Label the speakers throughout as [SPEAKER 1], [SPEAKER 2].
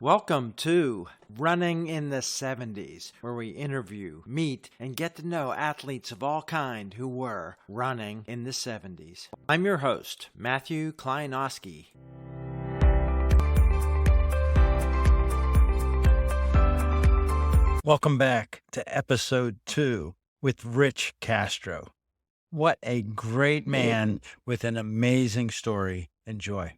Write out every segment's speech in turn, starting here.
[SPEAKER 1] Welcome to Running in the 70s, where we interview, meet, and get to know athletes of all kind who were running in the 70s. I'm your host, Matthew Kleinowski. Welcome back to episode 2 with Rich Castro. What a great man with an amazing story. Enjoy.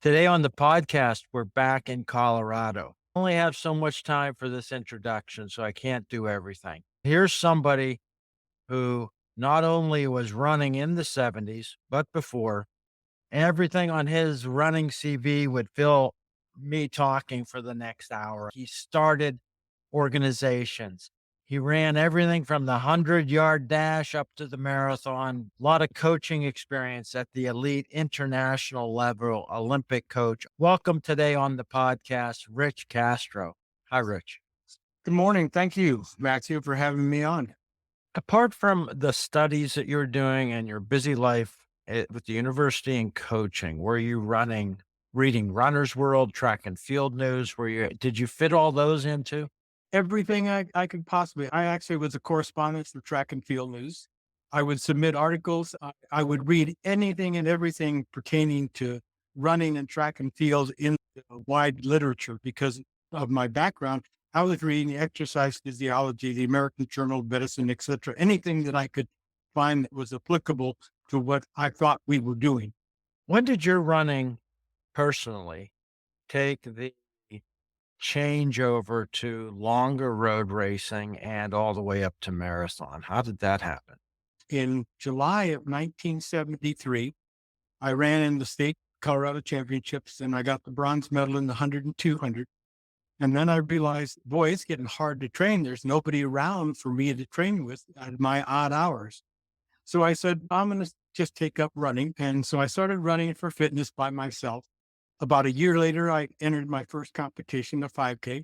[SPEAKER 1] Today on the podcast, we're back in Colorado. I only have so much time for this introduction, so I can't do everything. Here's somebody who not only was running in the 70s, but before. Everything on his running CV would fill me talking for the next hour. He started organizations. He ran everything from the 100-yard dash up to the marathon. A lot of coaching experience at the elite international level, Olympic coach. Welcome today on the podcast, Rich Castro. Hi, Rich.
[SPEAKER 2] Good morning. Thank you, Matthew, for having me on.
[SPEAKER 1] Apart from the studies that you're doing and your busy life with the university and coaching, were you reading Runner's World, track and field news? Did you fit all those into?
[SPEAKER 2] Everything I could possibly. I actually was a correspondent for track and field news. I would submit articles. I would read anything and everything pertaining to running and track and field in wide literature because of my background. I was reading exercise physiology, the American Journal of Medicine, etc. Anything that I could find that was applicable to what I thought we were doing.
[SPEAKER 1] When did your running personally take the change over to longer road racing and all the way up to marathon? How did that happen?
[SPEAKER 2] In July of 1973, I ran in the state Colorado championships and I got the bronze medal in the 100 and 200. And then I realized, boy, it's getting hard to train. There's nobody around for me to train with at my odd hours. So I said, I'm going to just take up running. And so I started running for fitness by myself. About a year later, I entered my first competition, a 5K,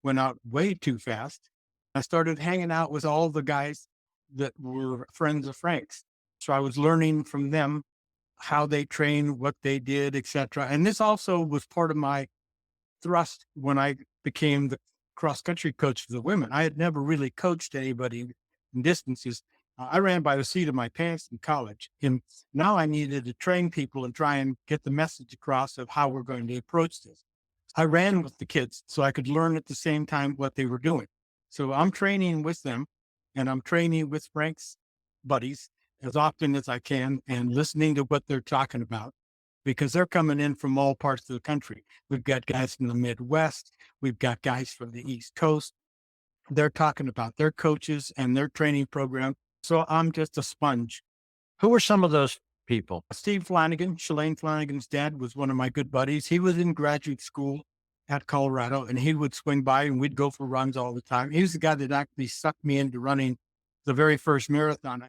[SPEAKER 2] went out way too fast. I started hanging out with all the guys that were friends of Frank's. So I was learning from them how they trained, what they did, etc. And this also was part of my thrust when I became the cross-country coach for the women. I had never really coached anybody in distances. I ran by the seat of my pants in college. And now I needed to train people and try and get the message across of how we're going to approach this. I ran with the kids so I could learn at the same time what they were doing. So I'm training with them and I'm training with Frank's buddies as often as I can and listening to what they're talking about because they're coming in from all parts of the country. We've got guys from the Midwest. We've got guys from the East Coast. They're talking about their coaches and their training program. So I'm just a sponge.
[SPEAKER 1] Who were some of those people?
[SPEAKER 2] Steve Flanagan, Shalane Flanagan's dad, was one of my good buddies. He was in graduate school at Colorado and he would swing by and we'd go for runs all the time. He was the guy that actually sucked me into running the very first marathon.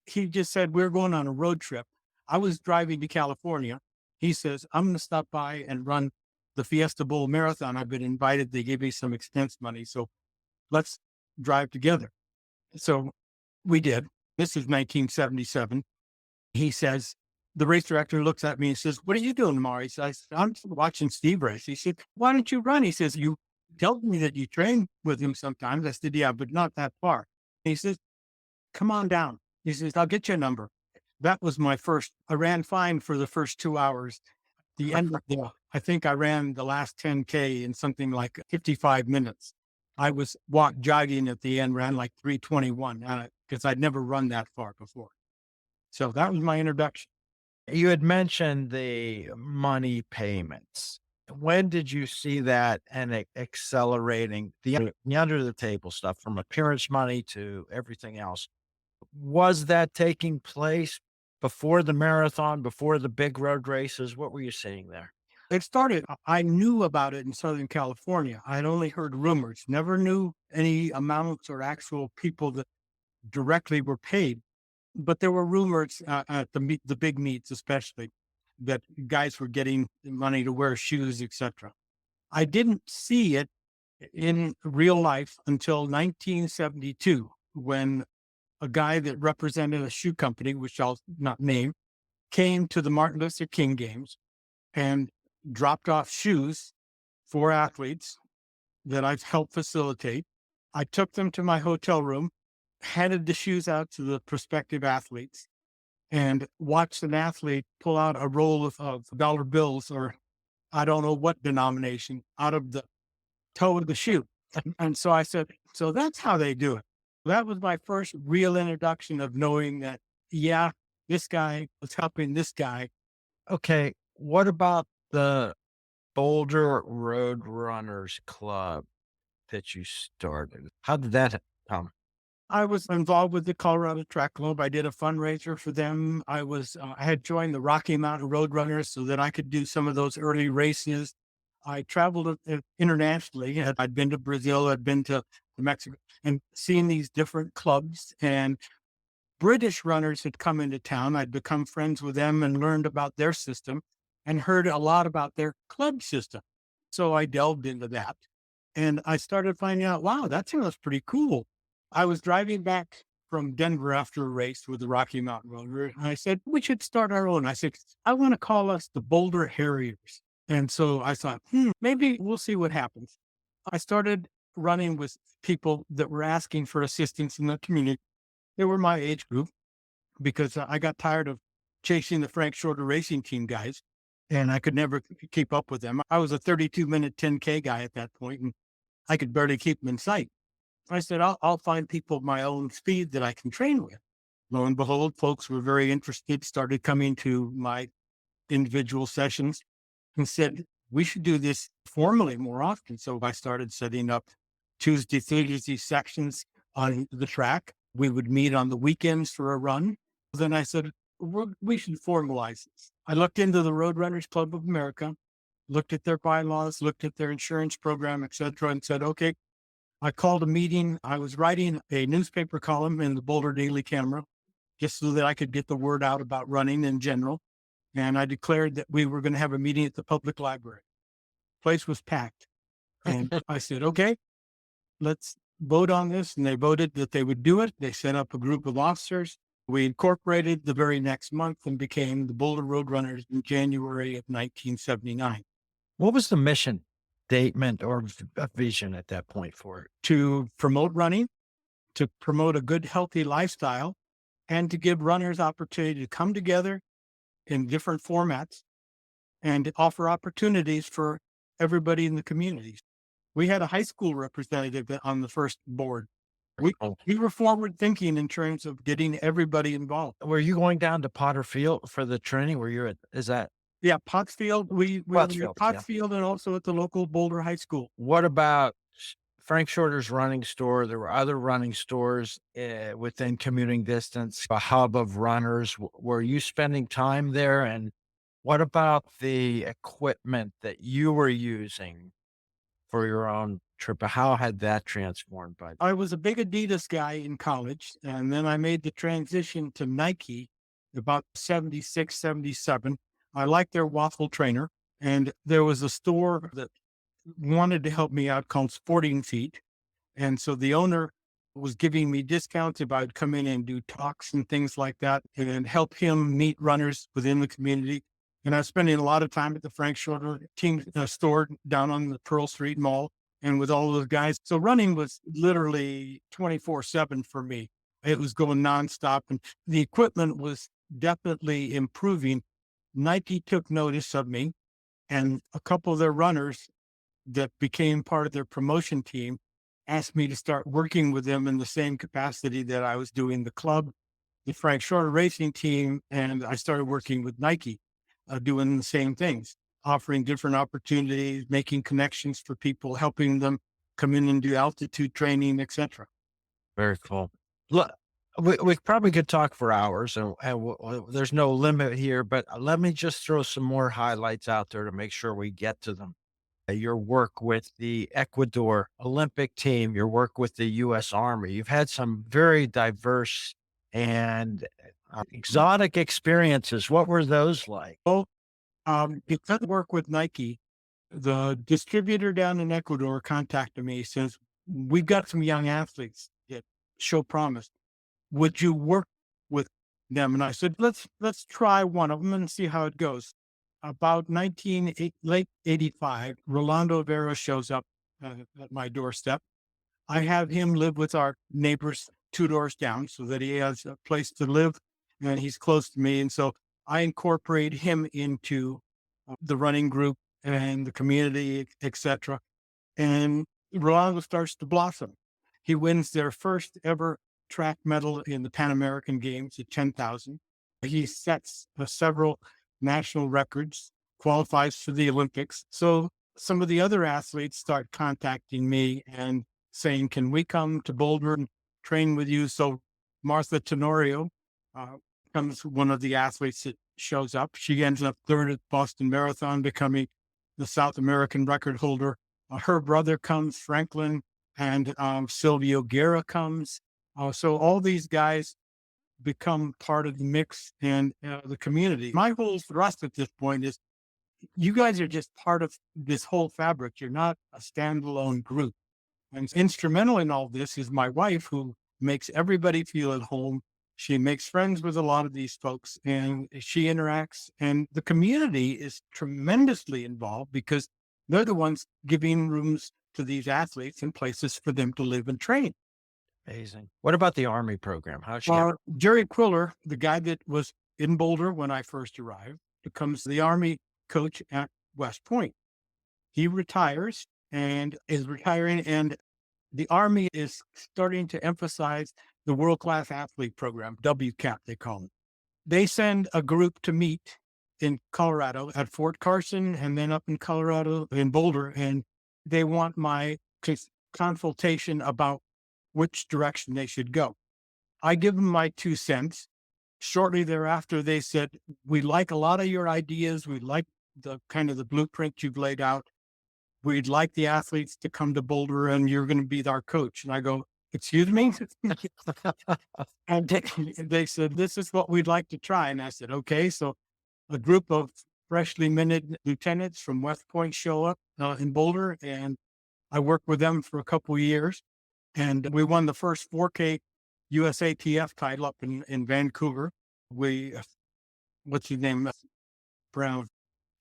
[SPEAKER 2] He just said, we're going on a road trip. I was driving to California. He says, I'm going to stop by and run the Fiesta Bowl Marathon. I've been invited. They gave me some expense money. So let's drive together. So we did. This is 1977. He says, the race director looks at me and says, what are you doing tomorrow? He says, I'm watching Steve race. He said, why don't you run? He says, you told me that you train with him sometimes. I said, yeah, but not that far. He says, come on down. He says, I'll get you a number. That was my first. I ran fine for the first 2 hours. The end of the, I think I ran the last 10K in something like 55 minutes. I was jogging at the end, ran like 3:21 because I'd never run that far before. So that was my introduction.
[SPEAKER 1] You had mentioned the money payments. When did you see that and accelerating the under the table stuff from appearance money to everything else? Was that taking place before the marathon, before the big road races? What were you seeing there?
[SPEAKER 2] It started, I knew about it in Southern California. I'd only heard rumors, never knew any amounts or actual people that directly were paid. But there were rumors at the big meets, especially, that guys were getting money to wear shoes, etc. I didn't see it in real life until 1972, when a guy that represented a shoe company, which I'll not name, came to the Martin Luther King games and dropped off shoes 4 athletes that I've helped facilitate. I took them to my hotel room, handed the shoes out to the prospective athletes, and watched an athlete pull out a roll of dollar bills, or I don't know what denomination, out of the toe of the shoe. And so I said, so that's how they do it. That was my first real introduction of knowing that, yeah, this guy was helping this guy.
[SPEAKER 1] Okay. What about the Boulder Road Runners Club that you started? How did that come?
[SPEAKER 2] I was involved with the Colorado Track Club. I did a fundraiser for them. I had joined the Rocky Mountain Road Runners so that I could do some of those early races. I traveled internationally. I'd been to Brazil, I'd been to Mexico, and seeing these different clubs. And British runners had come into town. I'd become friends with them and learned about their system and heard a lot about their club system. So I delved into that and I started finding out, wow, that sounds pretty cool. I was driving back from Denver after a race with the Rocky Mountain Road. And I said, we should start our own. I said, I want to call us the Boulder Harriers. And so I thought, maybe we'll see what happens. I started running with people that were asking for assistance in the community. They were my age group because I got tired of chasing the Frank Shorter racing team guys and I could never keep up with them. I was a 32-minute 10K guy at that point and I could barely keep them in sight. I said, I'll find people of my own speed that I can train with. Lo and behold, folks were very interested, started coming to my individual sessions and said, we should do this formally more often. So I started setting up Tuesday, Thursday sections on the track. We would meet on the weekends for a run. Then I said, we should formalize this. I looked into the Road Runners Club of America, looked at their bylaws, looked at their insurance program, et cetera, and said, okay, I called a meeting. I was writing a newspaper column in the Boulder Daily Camera just so that I could get the word out about running in general. And I declared that we were going to have a meeting at the public library. Place was packed. And I said, okay, let's vote on this. And they voted that they would do it. They set up a group of officers. We incorporated the very next month and became the Boulder Road Runners in January of 1979.
[SPEAKER 1] What was the mission statement or a vision at that point for it?
[SPEAKER 2] To promote running, to promote a good, healthy lifestyle, and to give runners opportunity to come together in different formats and offer opportunities for everybody in the communities. We had a high school representative on the first board. We were forward thinking in terms of getting everybody involved.
[SPEAKER 1] Were you going down to Potter Field for the training? Were you at, is that
[SPEAKER 2] Yeah, Pottsfield. We were at
[SPEAKER 1] Pottsfield? Yeah.
[SPEAKER 2] Pottsfield and also at the local Boulder High School.
[SPEAKER 1] What about Frank Shorter's running store? There were other running stores within commuting distance, a hub of runners. Were you spending time there? And what about the equipment that you were using for your own trip? How had that transformed by then?
[SPEAKER 2] I was a big Adidas guy in college, and then I made the transition to Nike about 76, 77. I liked their waffle trainer, and there was a store that wanted to help me out called Sporting Feet. And so the owner was giving me discounts if I would come in and do talks and things like that and help him meet runners within the community. And I was spending a lot of time at the Frank Shorter team store down on the Pearl Street Mall and with all those guys. So running was literally 24/7 for me. It was going nonstop and the equipment was definitely improving. Nike took notice of me and a couple of their runners that became part of their promotion team asked me to start working with them in the same capacity that I was doing the club, the Frank Shorter racing team. And I started working with Nike, doing the same things, offering different opportunities, making connections for people, helping them come in and do altitude training, etc.
[SPEAKER 1] Very cool. Look, we probably could talk for hours, and there's no limit here, but let me just throw some more highlights out there to make sure we get to them. Your work with the Ecuador Olympic team, your work with the U.S. Army. You've had some very diverse and exotic experiences. What were those like?
[SPEAKER 2] Well, because I work with Nike, the distributor down in Ecuador contacted me, says, we've got some young athletes that show promise. Would you work with them? And I said, let's try one of them and see how it goes. about late 85, Rolando Vera shows up at my doorstep. I have him live with our neighbors 2 doors down so that he has a place to live and he's close to me. And so I incorporate him into the running group and the community, etc. And Rolando starts to blossom. He wins their first ever track medal in the Pan American Games at 10,000. He sets several national records, qualifies for the Olympics. So some of the other athletes start contacting me and saying, can we come to Boulder and train with you? So Martha Tenorio becomes one of the athletes that shows up. She ends up third at Boston Marathon, becoming the South American record holder. Her brother comes, Franklin, and Silvio Guerra comes. So all these guys become part of the mix and the community. My whole thrust at this point is you guys are just part of this whole fabric. You're not a standalone group. And instrumental in all this is my wife, who makes everybody feel at home. She makes friends with a lot of these folks and she interacts, and the community is tremendously involved because they're the ones giving rooms to these athletes and places for them to live and train.
[SPEAKER 1] Amazing. What about the Army program? How'd she get?
[SPEAKER 2] Jerry Quiller, the guy that was in Boulder when I first arrived, becomes the Army coach at West Point. He retires and is retiring, and the Army is starting to emphasize the world-class athlete program, WCAP, they call it. They send a group to meet in Colorado at Fort Carson and then up in Colorado in Boulder. And they want my consultation about which direction they should go. I give them my 2 cents. Shortly thereafter, they said, we like a lot of your ideas. We like the kind of the blueprint you've laid out. We'd like the athletes to come to Boulder and you're going to be our coach. And I go, excuse me? And they said, this is what we'd like to try. And I said, okay. So a group of freshly minted lieutenants from West Point show up in Boulder, and I worked with them for a couple of years. And we won the first 4K USATF title up in Vancouver. What's his name? Brown.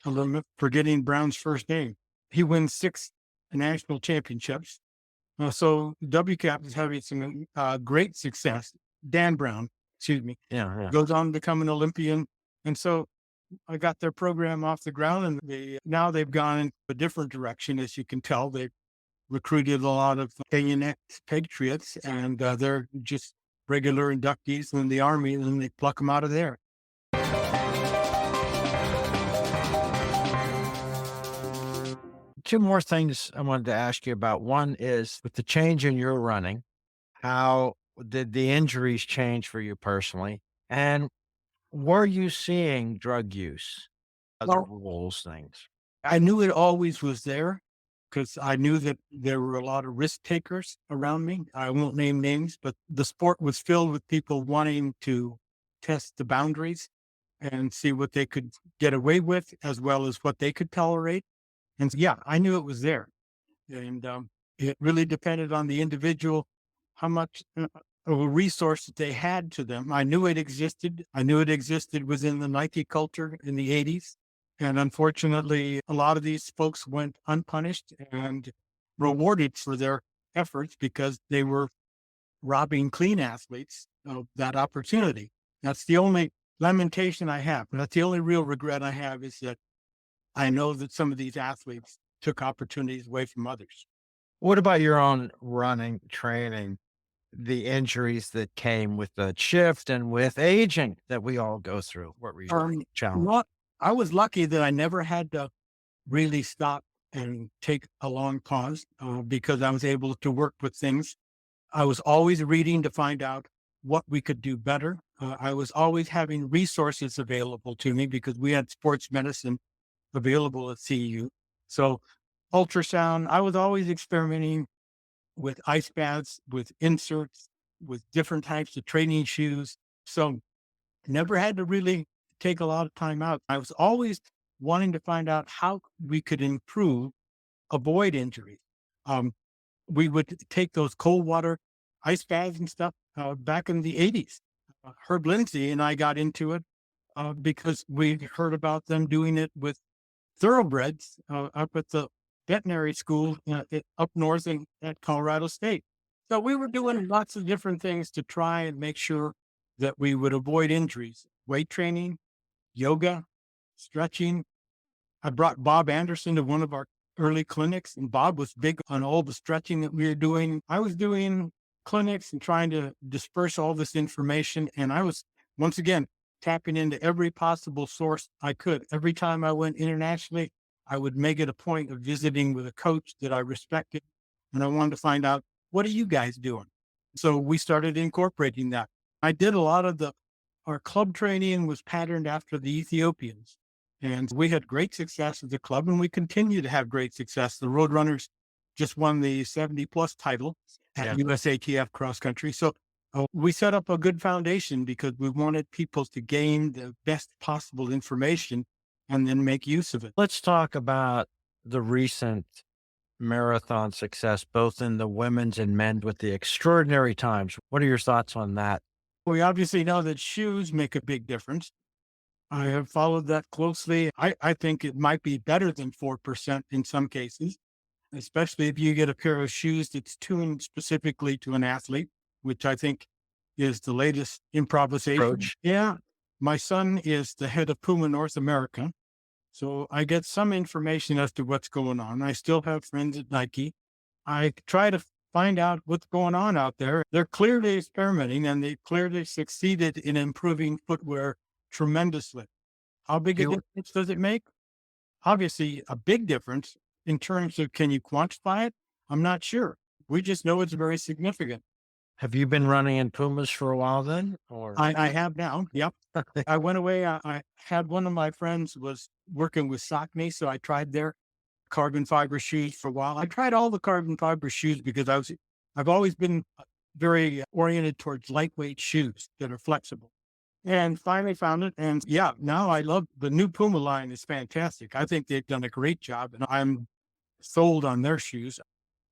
[SPEAKER 2] I'm forgetting Brown's first name. He wins 6 national championships. So WCAP is having some great success. Dan Brown, excuse me, goes on to become an Olympian. And so I got their program off the ground, and now they've gone in a different direction. As you can tell, they've recruited a lot of Kenyan patriots, and they're just regular inductees in the Army, and then they pluck them out of there.
[SPEAKER 1] Two more things I wanted to ask you about. One is with the change in your running, how did the injuries change for you personally? And were you seeing drug use, other
[SPEAKER 2] Well,
[SPEAKER 1] rules, things?
[SPEAKER 2] I knew it always was there because I knew that there were a lot of risk takers around me. I won't name names, but the sport was filled with people wanting to test the boundaries and see what they could get away with, as well as what they could tolerate. And yeah, I knew it was there. And it really depended on the individual, how much of a resource that they had to them. I knew it existed. I knew it existed within the Nike culture in the 80s. And unfortunately, a lot of these folks went unpunished and rewarded for their efforts because they were robbing clean athletes of that opportunity. That's the only lamentation I have. And that's the only real regret I have, is that I know that some of these athletes took opportunities away from others.
[SPEAKER 1] What about your own running training, the injuries that came with the shift and with aging that we all go through? What were your challenges?
[SPEAKER 2] Well, I was lucky that I never had to really stop and take a long pause because I was able to work with things. I was always reading to find out what we could do better. I was always having resources available to me because we had sports medicine available at CEU. So ultrasound, I was always experimenting with ice baths, with inserts, with different types of training shoes. So never had to really take a lot of time out. I was always wanting to find out how we could avoid injuries. We would take those cold water ice baths and stuff back in the 80s. Herb Lindsay and I got into it because we heard about them doing it with thoroughbreds up at the veterinary school up north at Colorado State. So we were doing lots of different things to try and make sure that we would avoid injuries. Weight training, yoga, stretching. I brought Bob Anderson to one of our early clinics, and Bob was big on all the stretching that we were doing. I was doing clinics and trying to disperse all this information. And I was, once again, tapping into every possible source I could. Every time I went internationally, I would make it a point of visiting with a coach that I respected. And I wanted to find out, what are you guys doing? So we started incorporating that. I did a lot of our club training was patterned after the Ethiopians. And we had great success at the club, and we continue to have great success. The Road Runners just won the 70 plus title at
[SPEAKER 1] Yeah.
[SPEAKER 2] USATF cross country. So we set up a good foundation because we wanted people to gain the best possible information and then make use of it.
[SPEAKER 1] Let's talk about the recent marathon success, both in the women's and men with the extraordinary times. What are your thoughts on that?
[SPEAKER 2] We obviously know that shoes make a big difference. I have followed that closely. I think it might be better than 4% in some cases, especially if you get a pair of shoes that's tuned specifically to an athlete, which I think is the latest improvisation.
[SPEAKER 1] Approach.
[SPEAKER 2] Yeah. My son is the head of Puma North America. So I get some information as to what's going on. I still have friends at Nike. I try to find out what's going on out there. They're clearly experimenting and they clearly succeeded in improving footwear tremendously. How big a
[SPEAKER 1] You
[SPEAKER 2] difference does it make? Obviously, a big difference in terms of can you quantify it? I'm not sure. We just know it's very significant.
[SPEAKER 1] have you been running in Pumas for a while then? Or
[SPEAKER 2] I have now. Yep. I went away. I had one of my friends was working with Saucony, so I tried their carbon fiber shoes for a while. I tried all the carbon fiber shoes because I've always been very oriented towards lightweight shoes that are flexible. And finally found it. And yeah, now I love the new Puma line is fantastic. I think they've done a great job and I'm sold on their shoes.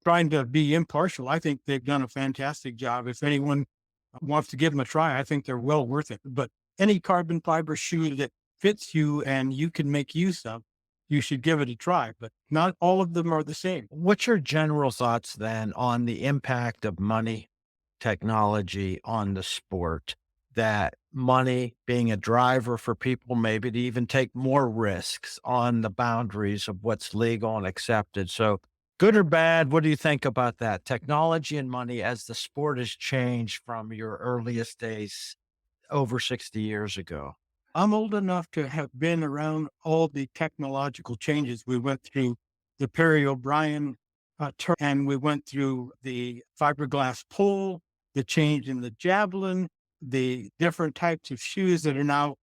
[SPEAKER 2] Trying to be impartial, I think they've done a fantastic job. If anyone wants to give them a try, I think they're well worth it. But any carbon fiber shoe that fits you and you can make use of, you should give it a try. But not all of them are the same.
[SPEAKER 1] what's your general thoughts then on the impact of money, technology on the sport? That money being a driver for people maybe to even take more risks on the boundaries of what's legal and accepted. So, good or bad, what do you think about that? Technology and money as the sport has changed from your earliest days over 60 years ago.
[SPEAKER 2] I'm old enough to have been around all the technological changes. We went through the Perry O'Brien turn, and we went through the fiberglass pole, the change in the javelin, the different types of shoes that are now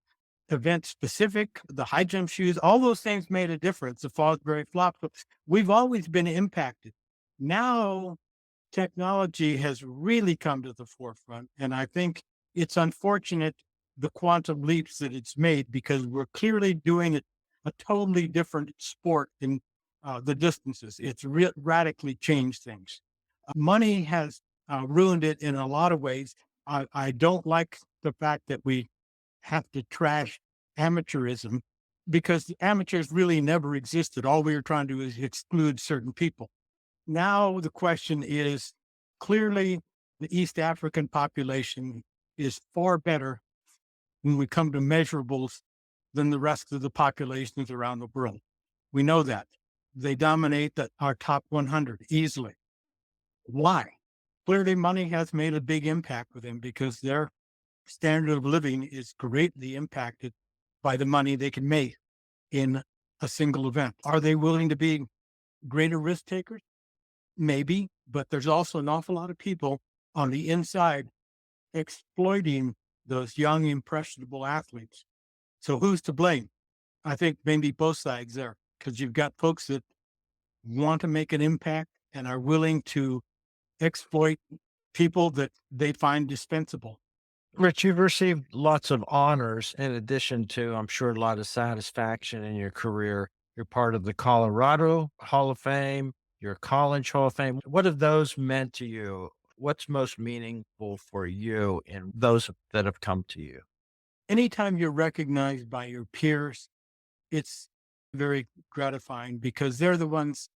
[SPEAKER 2] event specific, the high jump shoes, all those things made a difference. The Fosbury flop. We've always been impacted. Now technology has really come to the forefront. And I think it's unfortunate the quantum leaps that it's made because we're clearly doing it a totally different sport in the distances. It's radically changed things. Money has ruined it in a lot of ways. I don't like the fact that we have to trash amateurism because the amateurs really never existed. All we were trying to do is exclude certain people. Now the question is clearly the East African population is far better when we come to measurables than the rest of the populations around the world. We know that. They dominate our top 100 easily. Why? Clearly, money has made a big impact with them because their standard of living is greatly impacted by the money they can make in a single event. Are they willing to be greater risk takers? Maybe, but there's also an awful lot of people on the inside exploiting those young, impressionable athletes. So who's to blame? I think maybe both sides there, because you've got folks that want to make an impact and are willing to exploit people that they find dispensable.
[SPEAKER 1] Rich, you've received lots of honors in addition to, I'm sure, a lot of satisfaction in your career. You're part of the Colorado Hall of Fame, your College Hall of Fame. What have those meant to you? What's most meaningful for you in those that have come to you?
[SPEAKER 2] anytime you're recognized by your peers, it's very gratifying because they're the ones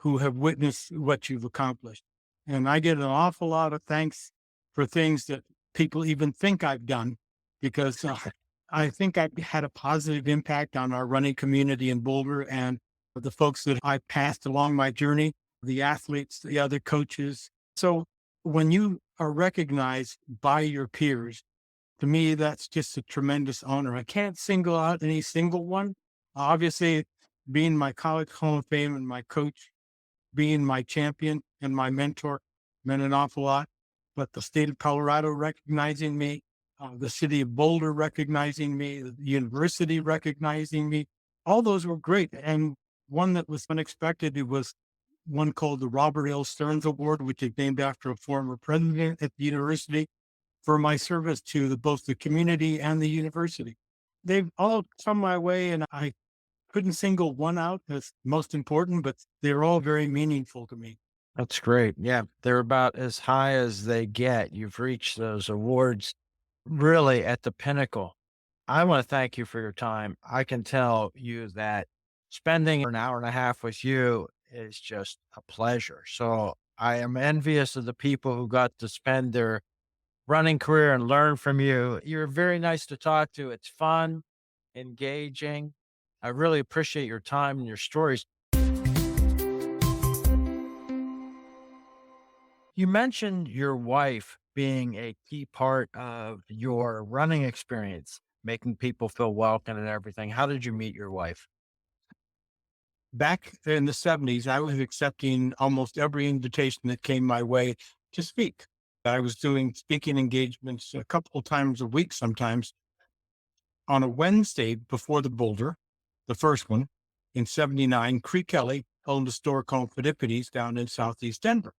[SPEAKER 2] who have witnessed what you've accomplished. And I get an awful lot of thanks for things that people even think I've done because I think I've had a positive impact on our running community in Boulder and the folks that I passed along my journey, the athletes, the other coaches. So when you are recognized by your peers, to me, that's just a tremendous honor. I can't single out any single one. Obviously, being my college Hall of Fame and my coach, being my champion and my mentor meant an awful lot. But the state of Colorado recognizing me, the city of Boulder recognizing me, the university recognizing me, all those were great. And one that was unexpected, it was one called the Robert L. Stearns Award, which is named after a former president at the university for my service to both the community and the university. They've all come my way, and I couldn't single one out as most important, but they're all very meaningful to me.
[SPEAKER 1] That's great. Yeah, they're about as high as they get. You've reached those awards really at the pinnacle. I want to thank you for your time. I can tell you that spending an hour and a half with you is just a pleasure. So I am envious of the people who got to spend their running career and learn from you. You're very nice to talk to. It's fun, engaging. I really appreciate your time and your stories. You mentioned your wife being a key part of your running experience, making people feel welcome and everything. How did you meet your wife?
[SPEAKER 2] Back in the 70s, I was accepting almost every invitation that came my way to speak. I was doing speaking engagements a couple of times a week sometimes. On a Wednesday before the Boulder, the first one in 79, Cree Kelly owned a store called Fidipides down in Southeast Denver.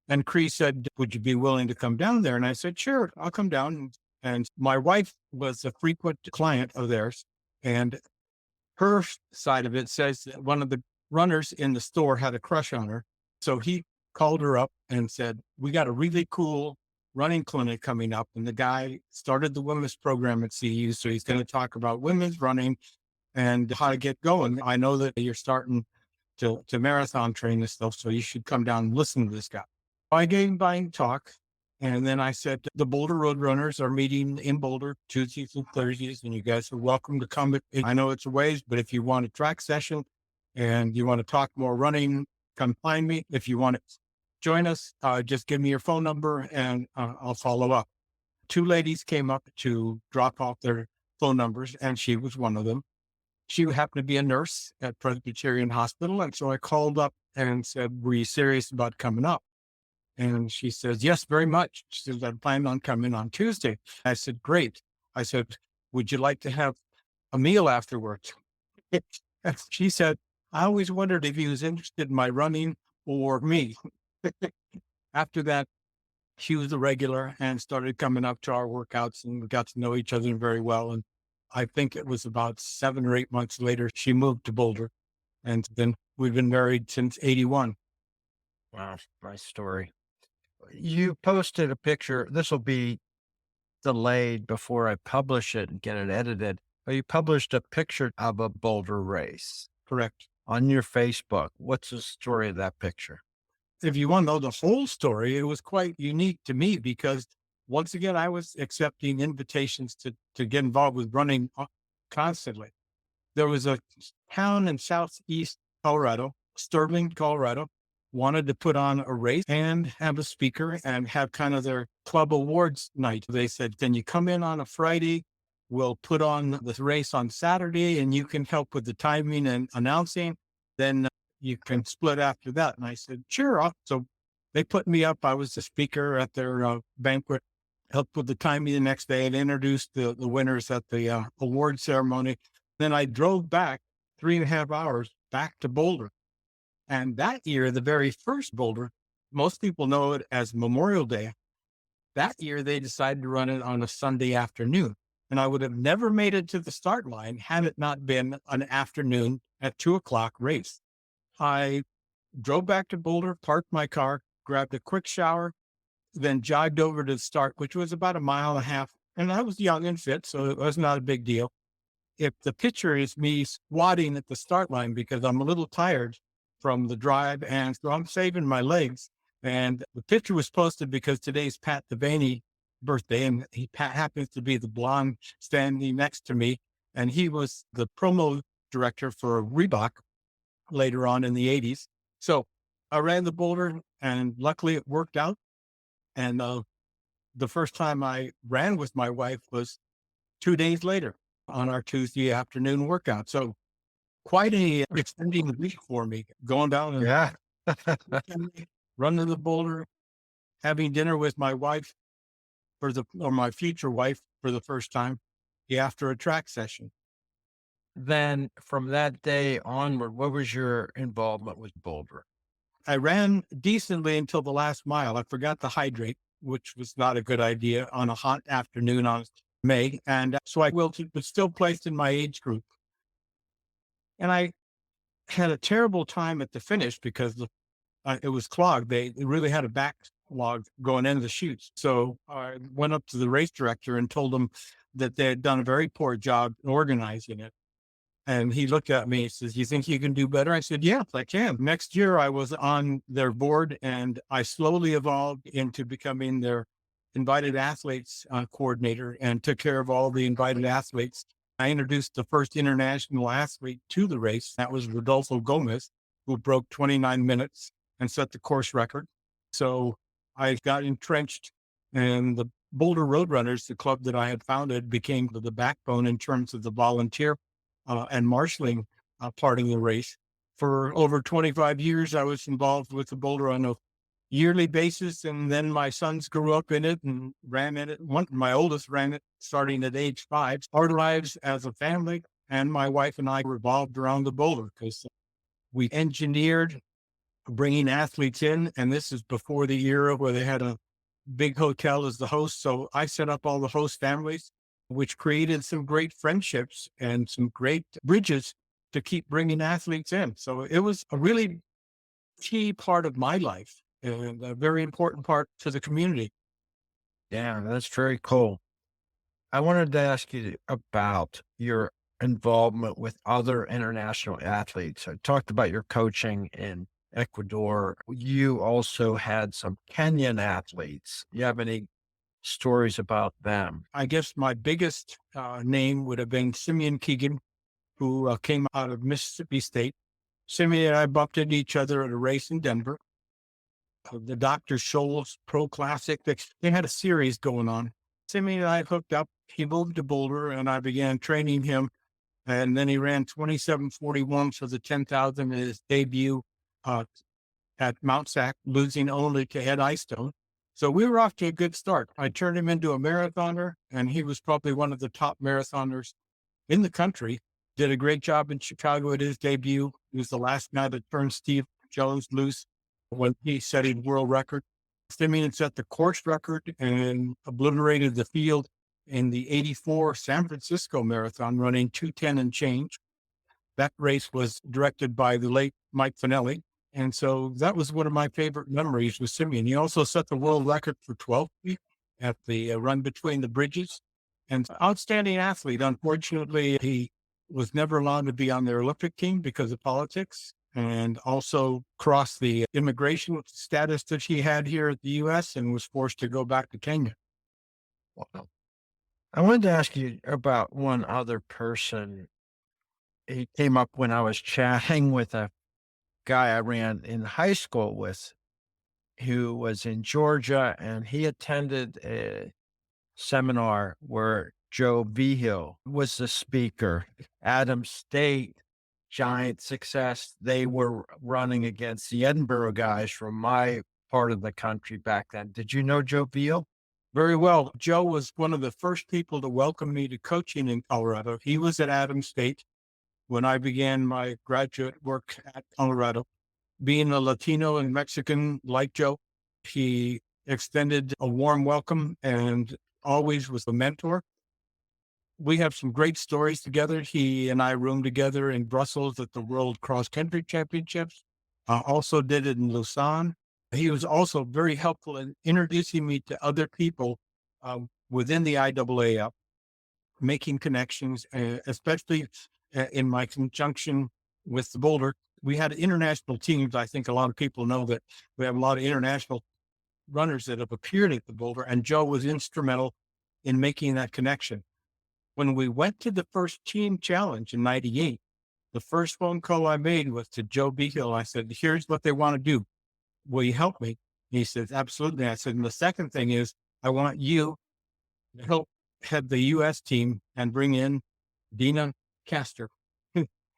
[SPEAKER 2] And Cree said, would you be willing to come down there? And I said, sure, I'll come down. And my wife was a frequent client of theirs. And her side of it says that one of the runners in the store had a crush on her. So he called her up and said, we got a really cool running clinic coming up. And the guy started the women's program at CU. So he's going to talk about women's running and how to get going. I know that you're starting to marathon train and stuff. So you should come down and listen to this guy. I gave him my talk. And then I said, the Boulder Road Runners are meeting in Boulder Tuesdays and Thursdays, and you guys are welcome to come. I know it's a ways, but if you want a track session and you want to talk more running, come find me. If you want to join us, just give me your phone number and I'll follow up. Two ladies came up to drop off their phone numbers, and she was one of them. She happened to be a nurse at Presbyterian Hospital. And so I called up and said, were you serious about coming up? And she says, yes, very much. She says, I plan on coming on Tuesday. I said, great. I said, would you like to have a meal afterwards? She said, I always wondered if he was interested in my running or me. After that, she was a regular and started coming up to our workouts, and we got to know each other very well. And I think it was about 7 or 8 months later, she moved to Boulder. And then we've been married since 81.
[SPEAKER 1] Wow, nice story. You posted a picture. This will be delayed before I publish it and get it edited. But you published a picture of a Boulder race
[SPEAKER 2] Correct.
[SPEAKER 1] on your Facebook. What's the story of that picture?
[SPEAKER 2] If you want to know the whole story, it was quite unique to me because once again, I was accepting invitations to get involved with running constantly. There was a town in southeast Colorado, Sterling, Colorado, wanted to put on a race and have a speaker and have kind of their club awards night. They said, can you come in on a Friday? We'll put on the race on Saturday and you can help with the timing and announcing. Then you can split after that. And I said, sure. So they put me up. I was the speaker at their banquet, helped with the timing the next day, and introduced the winners at the award ceremony. Then I drove back 3.5 hours back to Boulder. And that year, the very first Boulder, most people know it as Memorial Day. That year, they decided to run it on a Sunday afternoon. And I would have never made it to the start line had it not been an afternoon at 2:00 race. I drove back to Boulder, parked my car, grabbed a quick shower, then jogged over to the start, which was about 1.5 miles And I was young and fit, so it was not a big deal. If the picture is me squatting at the start line because I'm a little tired from the drive, and so I'm saving my legs. And the picture was posted because today's Pat Devaney birthday, and happens to be the blonde standing next to me. And he was the promo director for Reebok later on in the 80s. So I ran the boulder, and luckily it worked out. And the first time I ran with my wife was 2 days later on our Tuesday afternoon workout. So quite a extending week for me, going down
[SPEAKER 1] Yeah.
[SPEAKER 2] and running the boulder, having dinner with my wife or my future wife for the first time after a track session.
[SPEAKER 1] Then from that day onward, what was your involvement with Boulder?
[SPEAKER 2] I ran decently until the last mile. I forgot to hydrate, which was not a good idea on a hot afternoon on May. And so I wilted, but still placed in my age group. And I had a terrible time at the finish because it was clogged. They really had a backlog going into the chutes. So I went up to the race director and told him that they had done a very poor job organizing it. And he looked at me and says, "You think you can do better?" I said, "Yes, I can." Next year, I was on their board, and I slowly evolved into becoming their invited athletes coordinator and took care of all the invited athletes. I introduced the first international athlete to the race. That was Rodolfo Gomez, who broke 29 minutes and set the course record. So I got entrenched, and the Boulder Road Runners, the club that I had founded, became the backbone in terms of the volunteer and marshaling part of the race. For over 25 years, I was involved with the Boulder on a yearly basis. And then my sons grew up in it and ran in it. My oldest ran it starting at age 5. Our lives as a family and my wife and I revolved around the Boulder because we engineered bringing athletes in. And this is before the era where they had a big hotel as the host. So I set up all the host families, which created some great friendships and some great bridges to keep bringing athletes in. So it was a really key part of my life and a very important part to the community.
[SPEAKER 1] Yeah, that's very cool. I wanted to ask you about your involvement with other international athletes. I talked about your coaching in Ecuador. You also had some Kenyan athletes. You have any stories about them?
[SPEAKER 2] I guess my biggest name would have been Simeon Keegan, who came out of Mississippi State. Simeon and I bumped into each other at a race in Denver. The Dr. Scholl's Pro Classic. They had a series going on. Simeon and I hooked up. He moved to Boulder, and I began training him. And then he ran 27:41 for the 10,000 in his debut uh, at Mount Sac, losing only to Ed Eyestone. So we were off to a good start. I turned him into a marathoner, and he was probably one of the top marathoners in the country. Did a great job in Chicago at his debut. He was the last guy that turned Steve Jones loose when he set his world record. Simeon set the course record and obliterated the field in the 84 San Francisco Marathon, running 2:10 and change. That race was directed by the late Mike Finelli. And so that was one of my favorite memories with Simeon. He also set the world record for 12 feet at the run between the bridges. And outstanding athlete. Unfortunately, he was never allowed to be on their Olympic team because of politics, and also crossed the immigration status that he had here at the U.S. and was forced to go back to Kenya.
[SPEAKER 1] Wow. I wanted to ask you about one other person. He came up when I was chatting with a guy I ran in high school with who was in Georgia, and he attended a seminar where Joe Vigil was the speaker. Adams State, giant success. They were running against the Edinburgh guys from my part of the country back then. Did you know Joe Vigil?
[SPEAKER 2] Very well. Joe was one of the first people to welcome me to coaching in Colorado. He was at Adams State when I began my graduate work at Colorado. Being a Latino and Mexican like Joe, he extended a warm welcome and always was a mentor. We have some great stories together. He and I roomed together in Brussels at the World Cross Country Championships. Also did it in Lausanne. He was also very helpful in introducing me to other people within the IAAF, making connections, especially in my conjunction with the Boulder. We had international teams. I think a lot of people know that we have a lot of international runners that have appeared at the Boulder, and Joe was instrumental in making that connection. When we went to the first team challenge in 98, the first phone call I made was to Joe Behill. I said, here's what they want to do. Will you help me? He says, absolutely. I said, and the second thing is, I want you to help head the U.S. team and bring in Dina Castro.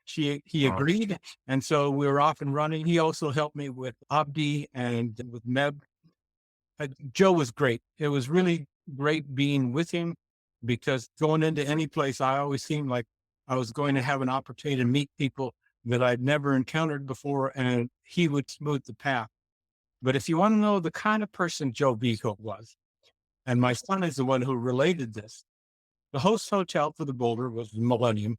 [SPEAKER 2] He
[SPEAKER 1] Oh,
[SPEAKER 2] agreed. And so we were off and running. He also helped me with Abdi and with Meb. Joe was great. It was really great being with him because going into any place, I always seemed like I was going to have an opportunity to meet people that I'd never encountered before, and he would smooth the path. But if you want to know the kind of person Joe Vico was, and my son is the one who related this, the host hotel for the Boulder was Millennium.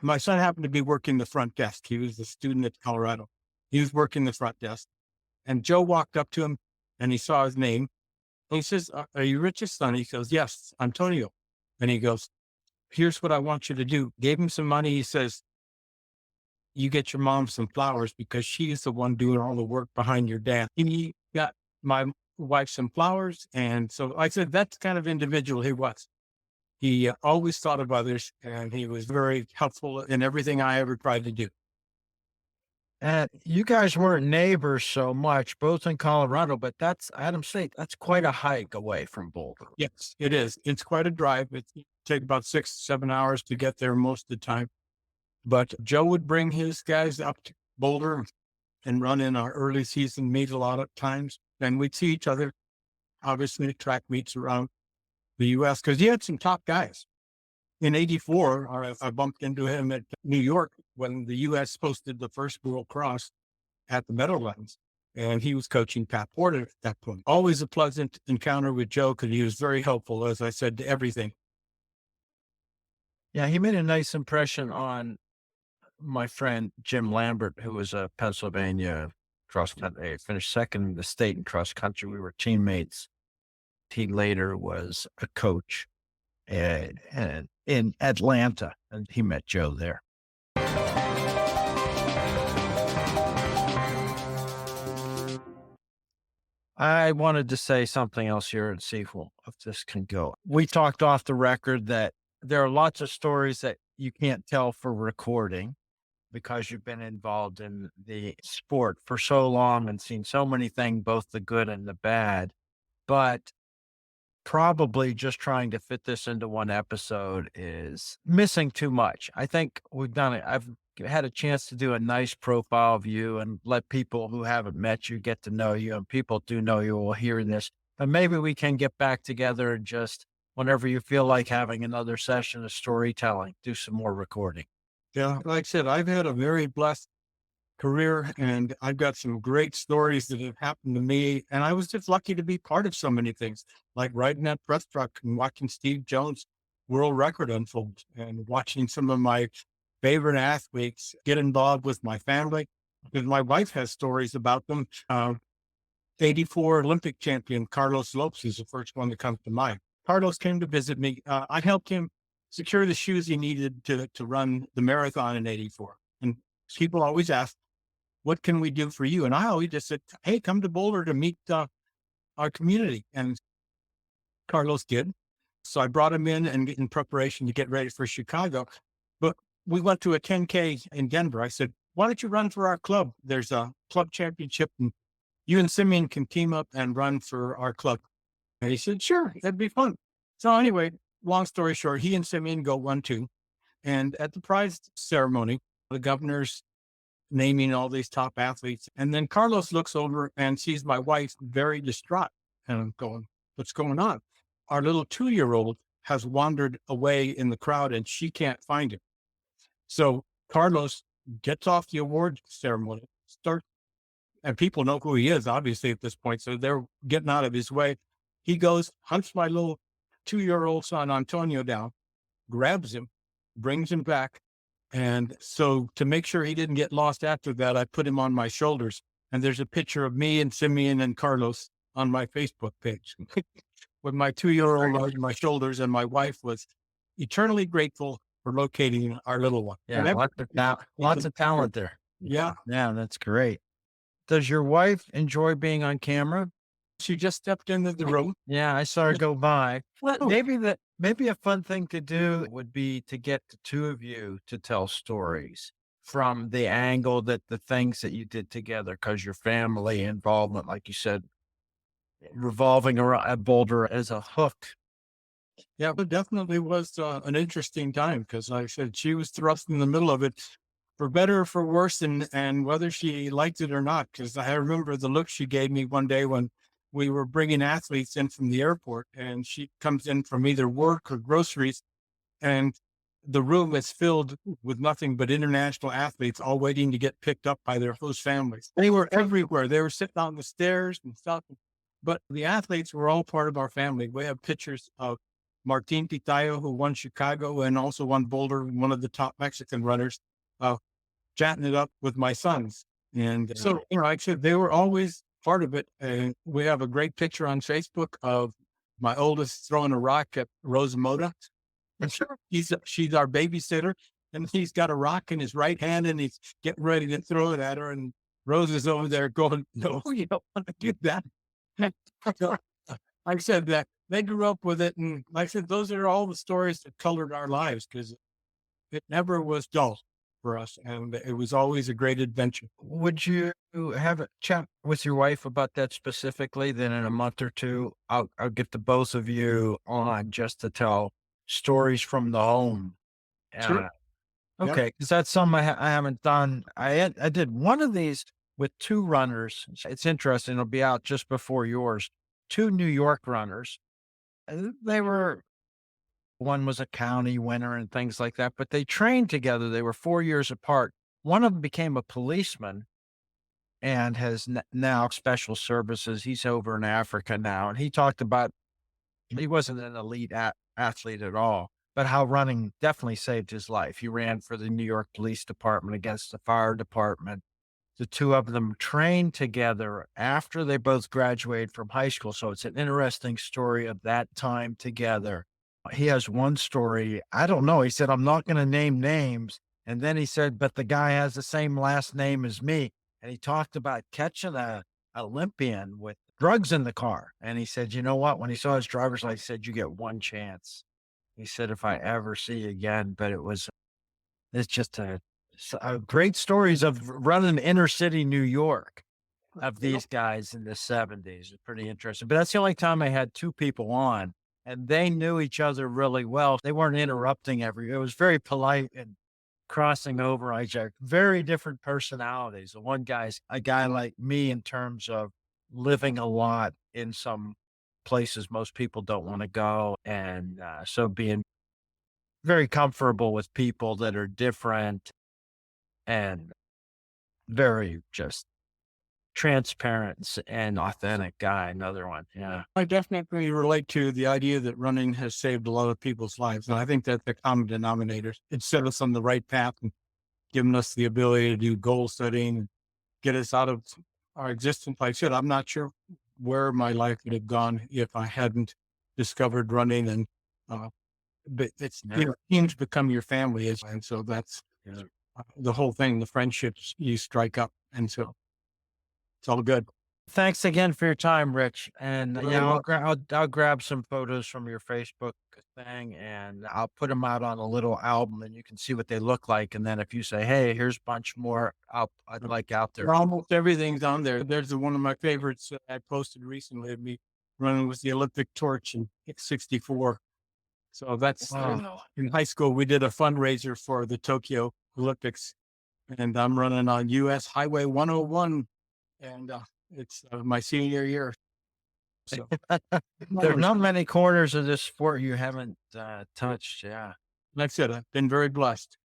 [SPEAKER 2] My son happened to be working the front desk. He was a student at Colorado. He was working the front desk. And Joe walked up to him and he saw his name. And he says, are you Rich's son? He goes, yes, Antonio. And he goes, here's what I want you to do. Gave him some money. He says, you get your mom some flowers because she is the one doing all the work behind your dad. He got my wife some flowers. And so I said, that's the kind of individual he was. He always thought of others, and he was very helpful in everything I ever tried to do.
[SPEAKER 1] and you guys weren't neighbors so much, both in Colorado, but that's Adams State. That's quite a hike away from Boulder.
[SPEAKER 2] Yes, it is. It's quite a drive. It takes about 6-7 hours to get there most of the time. But Joe would bring his guys up to Boulder and run in our early season meet a lot of times. And we'd see each other, obviously, at track meets around the U.S. because he had some top guys. In 84, I bumped into him at New York when the U.S. hosted the first World Cross at the Meadowlands. And he was coaching Pat Porter at that point. Always a pleasant encounter with Joe because he was very helpful, as I said, to everything.
[SPEAKER 1] Yeah, he made a nice impression on my friend Jim Lambert, who was a Pennsylvania cross country, finished second in the state in cross country. We were teammates. He later was a coach and in Atlanta, and he met Joe there. I wanted to say something else here and see if this can go. We talked off the record that there are lots of stories that you can't tell for recording because you've been involved in the sport for so long and seen so many things, both the good and the bad. But probably just trying to fit this into one episode is missing too much. I think we've done it. I've had a chance to do a nice profile of you and let people who haven't met you get to know you, and people do know you will hear this. But maybe we can get back together and just whenever you feel like having another session of storytelling, do some more recording.
[SPEAKER 2] Yeah, like I said, I've had a very blessed career and I've got some great stories that have happened to me. And I was just lucky to be part of so many things, like riding that press truck and watching Steve Jones' world record unfold and watching some of my favorite athletes get involved with my family. Because my wife has stories about them. 84 Olympic champion Carlos Lopes is the first one that comes to mind. Carlos came to visit me. I helped him secure the shoes he needed to run the marathon in 84. And people always ask, what can we do for you? And I always just said, hey, come to Boulder to meet our community. And Carlos did. So I brought him in preparation to get ready for Chicago. But we went to a 10K in Denver. I said, why don't you run for our club? There's a club championship and you and Simeon can team up and run for our club. And he said, sure, that'd be fun. So anyway, long story short, he and Simeon go 1-2. And at the prize ceremony, the governor's naming all these top athletes. And then Carlos looks over and sees my wife very distraught. And I'm going, what's going on? Our little 2-year-old has wandered away in the crowd and she can't find him. So Carlos gets off the award ceremony, and people know who he is, obviously, at this point. So they're getting out of his way. He goes, hunts my little 2-year-old son, Antonio, down, grabs him, brings him back. And so to make sure he didn't get lost after that, I put him on my shoulders. And there's a picture of me and Simeon and Carlos on my Facebook page. with my 2-year-old on my shoulders, and my wife was eternally grateful for locating our little one. And
[SPEAKER 1] Yeah, lots of talent there.
[SPEAKER 2] yeah,
[SPEAKER 1] Yeah, that's great. Does your wife enjoy being on camera?
[SPEAKER 2] she just stepped into the room.
[SPEAKER 1] Yeah, I saw her go by. Well,
[SPEAKER 2] Oh,
[SPEAKER 1] maybe a fun thing to do would be to get the two of you to tell stories from the angle that the things that you did together, because your family involvement, like you said, revolving around at Boulder as a hook.
[SPEAKER 2] yeah, it definitely was an interesting time because, like I said, she was thrust in the middle of it, for better or for worse, and whether she liked it or not. Because I remember the look she gave me one day when we were bringing athletes in from the airport, and she comes in from either work or groceries, and the room is filled with nothing but international athletes, all waiting to get picked up by their host families. They were everywhere. They were sitting on the stairs and stuff. But the athletes were all part of our family. We have pictures of Martin Pitayo, who won Chicago and also won Boulder, one of the top Mexican runners, uh, chatting it up with my sons. And so, like I said, they were always part of it. And we have a great picture on Facebook of my oldest throwing a rock at Rosamoda. And sure, she's our babysitter, and he's got a rock in his right hand, and he's getting ready to throw it at her. And Rose is over there going, "No, you don't want to do that." So, like I said, that they grew up with it, and like I said, those are all the stories that colored our lives because it never was dull for us, and it was always a great adventure.
[SPEAKER 1] Would you have a chat with your wife about that specifically? Then in a month or two, I'll get the both of you on just to tell stories from the home.
[SPEAKER 2] Sure. Yep.
[SPEAKER 1] Okay, because that's something I haven't done. I did one of these with two runners. It's interesting. It'll be out just before yours. Two New York runners. They were one was a county winner and things like that, but they trained together. They were 4 years apart. One of them became a policeman and has now special services. He's over in Africa now, and he talked about he wasn't an elite athlete at all, but how running definitely saved his life. He ran for the New York Police Department against the fire department. The two of them trained together after they both graduated from high school. So it's an interesting story of that time together. He has one story. I don't know. He said, I'm not going to name names. And then he said, but the guy has the same last name as me. And he talked about catching a Olympian with drugs in the car. And he said, you know what? When he saw his driver's license, he said, you get one chance. He said, if I ever see you again, but it's just great stories of running inner city New York of these guys in the 70s. It's pretty interesting. But that's the only time I had two people on, and they knew each other really well. They weren't interrupting it was very polite and crossing over each other. Very different personalities. The one guy's a guy like me in terms of living a lot in some places most people don't want to go. And so being very comfortable with people that are different and very just transparent and authentic guy. Another one. Yeah.
[SPEAKER 2] I definitely relate to the idea that running has saved a lot of people's lives. And I think that's the common denominator. It set us on the right path and given us the ability to do goal setting and get us out of our existence. Like I said, I'm not sure where my life would have gone if I hadn't discovered running. And, but it's, teams become your family. And so that's the whole thing, the friendships you strike up. And so it's all good.
[SPEAKER 1] Thanks again for your time, Rich. And
[SPEAKER 2] Well,
[SPEAKER 1] yeah, I'll grab some photos from your Facebook thing and I'll put them out on a little album and you can see what they look like. And then if you say, hey, here's a bunch more I'd like out there.
[SPEAKER 2] Almost everything's on there. There's one of my favorites I posted recently of me running with the Olympic torch in '64. So that's
[SPEAKER 1] Wow.
[SPEAKER 2] in high school. We did a fundraiser for the Tokyo Olympics, and I'm running on US Highway 101, and it's my senior year. So
[SPEAKER 1] There's not many corners of this sport you haven't touched. Yeah.
[SPEAKER 2] like I said, I've been very blessed.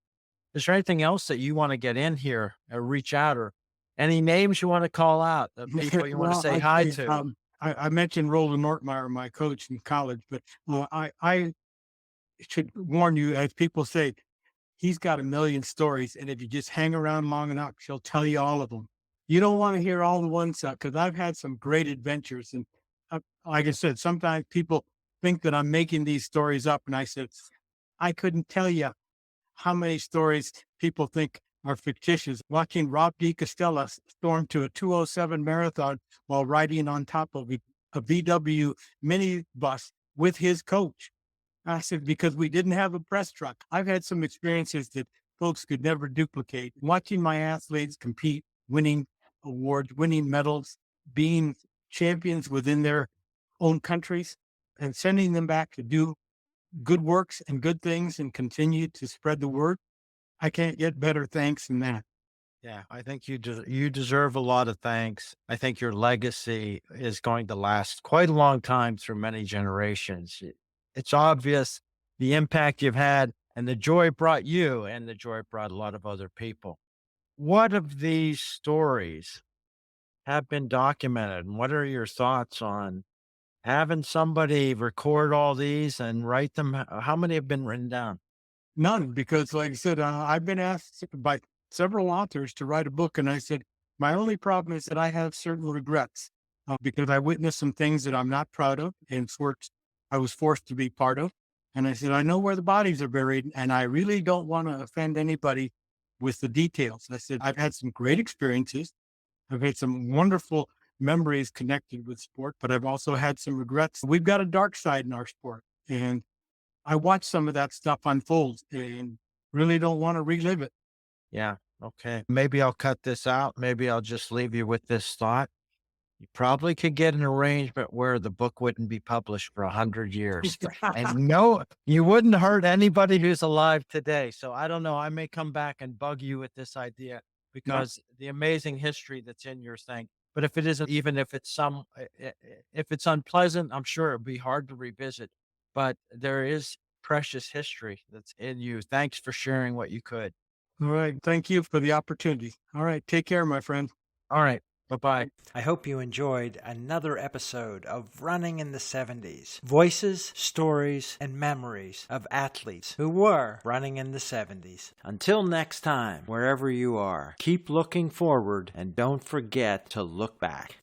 [SPEAKER 1] Is there anything else that you want to get in here or reach out or any names you want to call out, the people you want to
[SPEAKER 2] Well,
[SPEAKER 1] say hi to?
[SPEAKER 2] I mentioned Roland Nortmeyer, my coach in college, but I should warn you, as people say, he's got a million stories, and if you just hang around long enough, she'll tell you all of them. You don't want to hear all the ones because I've had some great adventures, and Like I said, sometimes people think that I'm making these stories up. And I said, I couldn't tell you how many stories people think are fictitious. Watching Rob DiCostella storm to a 2:07 marathon while riding on top of a VW minibus with his coach. I said, because we didn't have a press truck. I've had some experiences that folks could never duplicate. Watching my athletes compete, winning awards, winning medals, being champions within their own countries, and sending them back to do good works and good things and continue to spread the word. I can't get better thanks than that.
[SPEAKER 1] Yeah, I think you deserve a lot of thanks. I think your legacy is going to last quite a long time through many generations. It's obvious the impact you've had and the joy it brought you and the joy it brought a lot of other people. What of these stories have been documented, and what are your thoughts on having somebody record all these and write them? How many have been written down?
[SPEAKER 2] None, because like I said, I've been asked by several authors to write a book, and I said, my only problem is that I have certain regrets because I witnessed some things that I'm not proud of and I was forced to be part of. And I said, I know where the bodies are buried, and I really don't want to offend anybody with the details. I said, I've had some great experiences. I've had some wonderful memories connected with sport, but I've also had some regrets. We've got a dark side in our sport, and I watched some of that stuff unfold and really don't want to relive it.
[SPEAKER 1] Yeah. Okay. Maybe I'll cut this out. Maybe I'll just leave you with this thought. You probably could get an arrangement where the book wouldn't be published for 100 years. And no, you wouldn't hurt anybody who's alive today. So I don't know. I may come back and bug you with this idea
[SPEAKER 2] No,
[SPEAKER 1] because the amazing history that's in your thing. But if it isn't, even if it's if it's unpleasant, I'm sure it'd be hard to revisit. But there is precious history that's in you. Thanks for sharing what you could.
[SPEAKER 2] all right. Thank you for the opportunity. All right. Take care, my friend.
[SPEAKER 1] All right. Bye bye.
[SPEAKER 3] I hope you enjoyed another episode of Running in the 70s. Voices, stories, and memories of athletes who were running in the 70s. Until next time, wherever you are, keep looking forward and don't forget to look back.